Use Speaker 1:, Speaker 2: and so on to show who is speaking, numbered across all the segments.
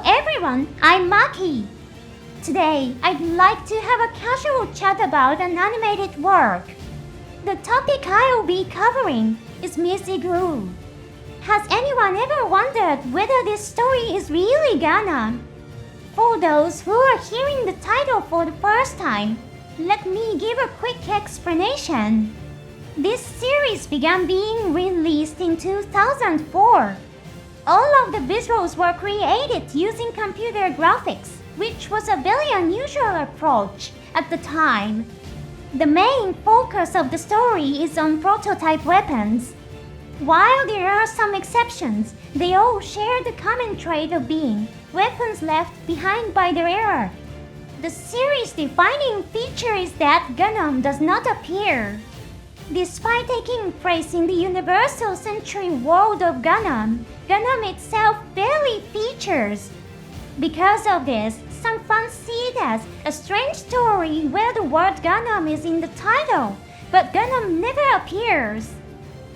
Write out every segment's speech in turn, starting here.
Speaker 1: everyone, I'm Maki. Today, I'd like to have a casual chat about an animated work. The topic I'll be covering is MS IGLOO. Has anyone ever wondered whether this story is really Gundam? For those who are hearing the title for the first time, let me give a quick explanation. This series began being released in 2004. All of the visuals were created using computer graphics, which was a very unusual approach at the time. The main focus of the story is on prototype weapons. While there are some exceptions, they all share the common trait of being weapons left behind by their era. The series' defining feature is that Gundam does not appear. Despite taking place in the universal century world of Gundam, Gundam itself barely features. Because of this, some fans see it as a strange story where the word Gundam is in the title, but Gundam never appears.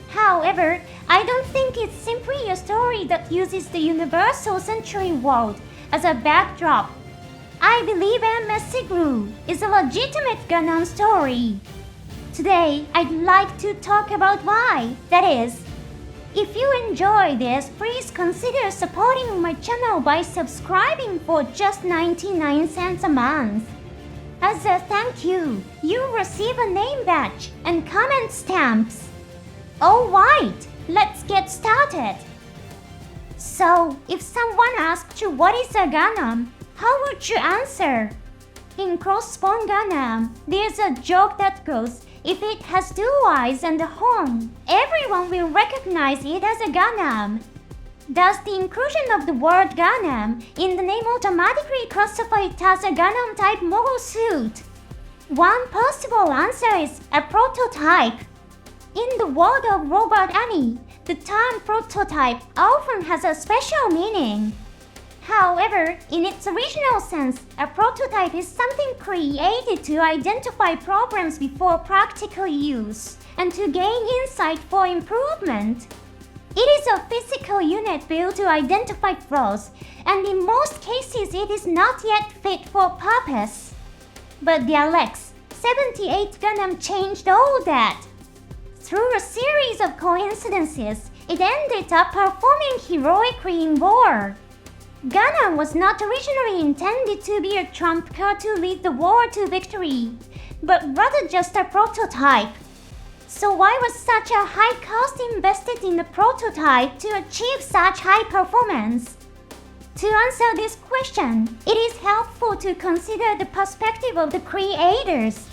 Speaker 1: However, I don't think it's simply a story that uses the universal century world as a backdrop. I believe MS IGLOO is a legitimate Gundam story. Today, I'd like to talk about why that is. If you enjoy this, please consider supporting my channel by subscribing for just 99 cents a month. As a thank you, you'll receive a name badge and comment stamps. Alright, let's get started. So, if someone asked you what is a Gundam, how would you answer? In Crossbone Gundam, there's a joke that goes, if it has two eyes and a horn, everyone will recognize it as a Gundam. Does the inclusion of the word Gundam in the name automatically classify it as a Gundam-type mobile suit? One possible answer is a prototype. In the world of robot anime, the term prototype often has a special meaning. However, in its original sense, a prototype is something created to identify problems before practical use and to gain insight for improvement. It is a physical unit built to identify flaws, and in most cases it is not yet fit for purpose. But the Alex 78 Gundam changed all that. Through a series of coincidences, it ended up performing heroically in war. Gundam was not originally intended to be a trump card to lead the war to victory, but rather just a prototype. So why was such a high cost invested in the prototype to achieve such high performance? To answer this question, it is helpful to consider the perspective of the creators.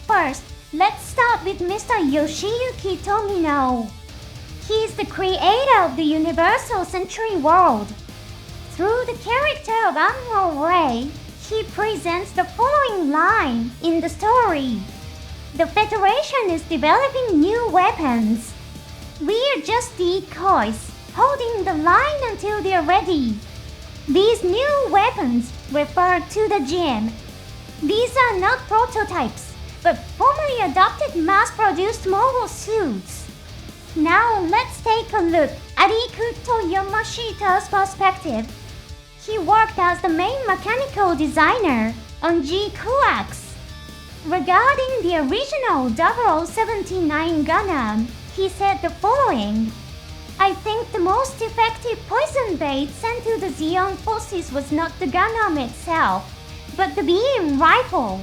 Speaker 1: First, let's start with Mr. Yoshiyuki Tomino. He is the creator of the Universal Century World. Through the character of Admiral Ray, he presents the following line in the story. The Federation is developing new weapons. We are just decoys, holding the line until they are ready. These new weapons refer to the GM. These are not prototypes, but formally adopted mass-produced mobile suits. Now let's take a look at Ikuto Yamashita's perspective. He worked as the main mechanical designer on G-Coax. Regarding the original 0079 Gundam, he said the following. I think the most effective poison bait sent to the Zeon forces was not the Gundam itself, but the beam rifle.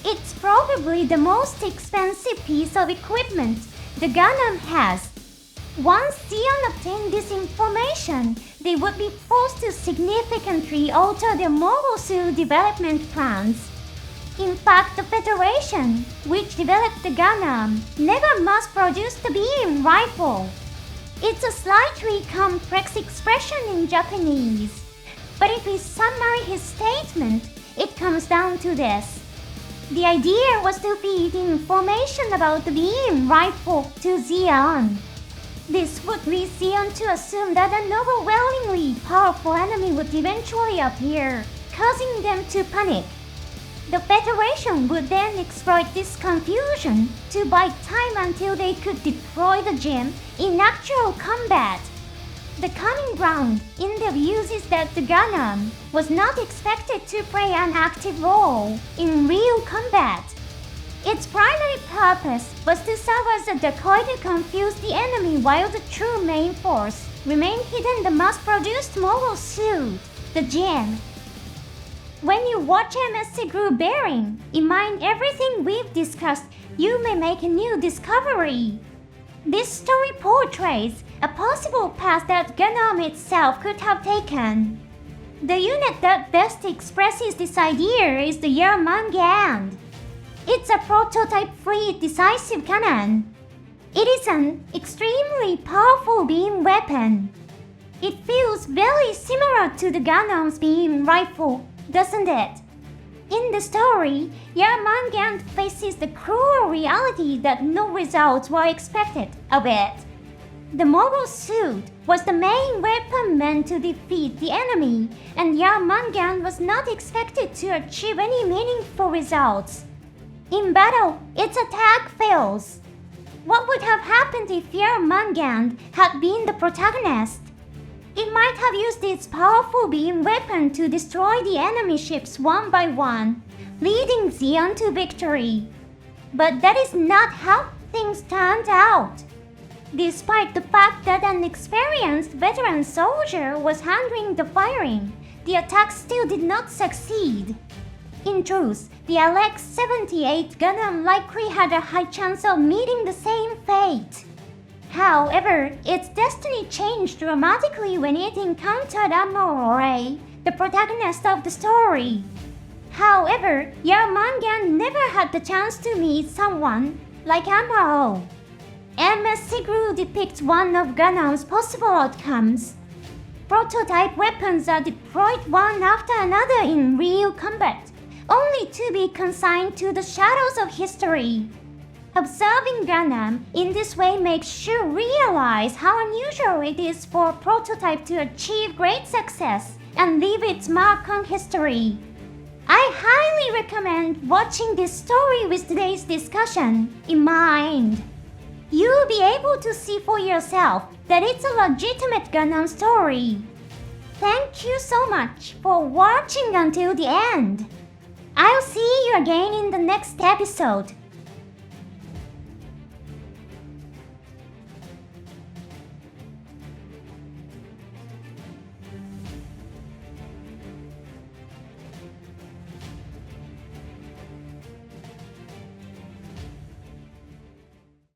Speaker 1: It's probably the most expensive piece of equipment the Gundam has. Once Zeon obtained this information, they would be forced to significantly alter their mobile suit development plans. In fact, the Federation, which developed the Gundam, never mass-produced the beam rifle. It's a slightly complex expression in Japanese, but if we summarize his statement, it comes down to this. The idea was to feed information about the beam rifle to Zeon. This would lead Zeon to assume that an overwhelmingly powerful enemy would eventually appear, causing them to panic. The Federation would then exploit this confusion to buy time until they could deploy the gem in actual combat. The common ground in the views is that the Gundam was not expected to play an active role in real combat. Its primary purpose was to serve as a decoy to confuse the enemy while the true main force remained hidden in the mass-produced mobile suit, the GEM. When you watch MS IGLOO bearing in mind everything we've discussed, you may make a new discovery. This story portrays a possible path that Gundam itself could have taken. The unit that best expresses this idea is the Jormungand. It's a prototype-free decisive cannon. It is an extremely powerful beam weapon. It feels very similar to the Gundam's beam rifle, doesn't it? In the story, Jormungand faces the cruel reality that no results were expected of it. The mobile suit was the main weapon meant to defeat the enemy, and Jormungand was not expected to achieve any meaningful results. In battle, its attack fails. What would have happened if Jormungand had been the protagonist? It might have used its powerful beam weapon to destroy the enemy ships one by one, leading Zeon to victory. But that is not how things turned out. Despite the fact that an experienced veteran soldier was handling the firing, the attack still did not succeed. In truth, the LX-78 Gundam likely had a high chance of meeting the same fate. However, its destiny changed dramatically when it encountered Amuro, the protagonist of the story. However, Jormungand never had the chance to meet someone like Amuro. MS IGLOO depicts one of Gundam's possible outcomes. Prototype weapons are deployed one after another in real combat, only to be consigned to the shadows of history. Observing Gundam in this way makes you realize how unusual it is for a prototype to achieve great success and leave its mark on history. I highly recommend watching this story with today's discussion in mind. You'll be able to see for yourself that it's a legitimate Gundam story. Thank you so much for watching until the end. I'll see you again in the next episode.